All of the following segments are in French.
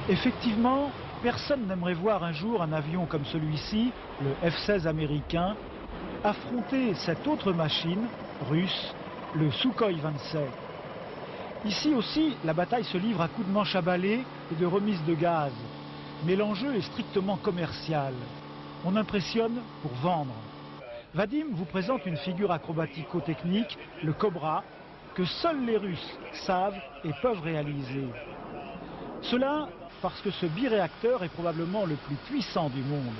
Effectivement, personne n'aimerait voir un jour un avion comme celui-ci, le F-16 américain, affronter cette autre machine, russe, le Sukhoi 27. Ici aussi, la bataille se livre à coups de manche à balai et de remise de gaz. Mais l'enjeu est strictement commercial. On impressionne pour vendre. Vadim vous présente une figure acrobatico-technique, le Cobra, que seuls les Russes savent et peuvent réaliser. Cela parce que ce biréacteur est probablement le plus puissant du monde.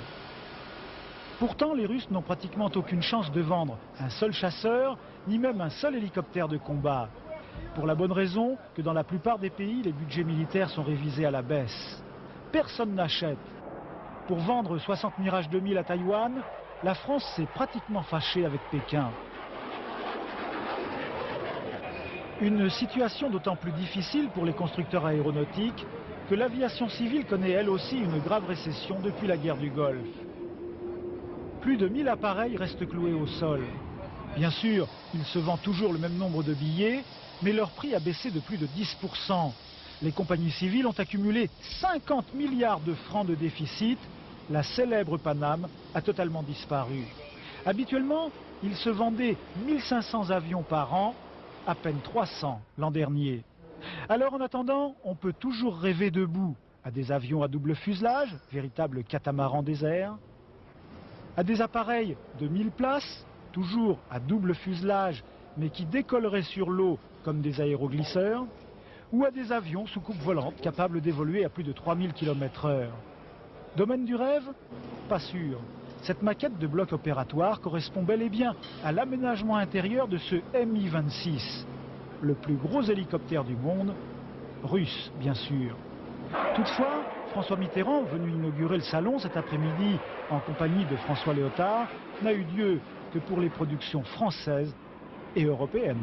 Pourtant, les Russes n'ont pratiquement aucune chance de vendre un seul chasseur, ni même un seul hélicoptère de combat. Pour la bonne raison que dans la plupart des pays, les budgets militaires sont révisés à la baisse. Personne n'achète. Pour vendre 60 Mirage 2000 à Taïwan, la France s'est pratiquement fâchée avec Pékin. Une situation d'autant plus difficile pour les constructeurs aéronautiques que l'aviation civile connaît elle aussi une grave récession depuis la guerre du Golfe. Plus de 1000 appareils restent cloués au sol. Bien sûr, il se vend toujours le même nombre de billets, mais leur prix a baissé de plus de 10%. Les compagnies civiles ont accumulé 50 milliards de francs de déficit. La célèbre Panam a totalement disparu. Habituellement, il se vendait 1500 avions par an, à peine 300 l'an dernier. Alors en attendant, on peut toujours rêver debout à des avions à double fuselage, véritables catamarans déserts, à des appareils de 1000 places, toujours à double fuselage, mais qui décolleraient sur l'eau comme des aéroglisseurs, ou à des avions sous coupe volante capables d'évoluer à plus de 3000 km/h. Domaine du rêve? Pas sûr. Cette maquette de bloc opératoire correspond bel et bien à l'aménagement intérieur de ce Mi-26, le plus gros hélicoptère du monde, russe bien sûr. Toutefois, François Mitterrand, venu inaugurer le salon cet après-midi en compagnie de François Léotard, n'a eu lieu que pour les productions françaises et européennes.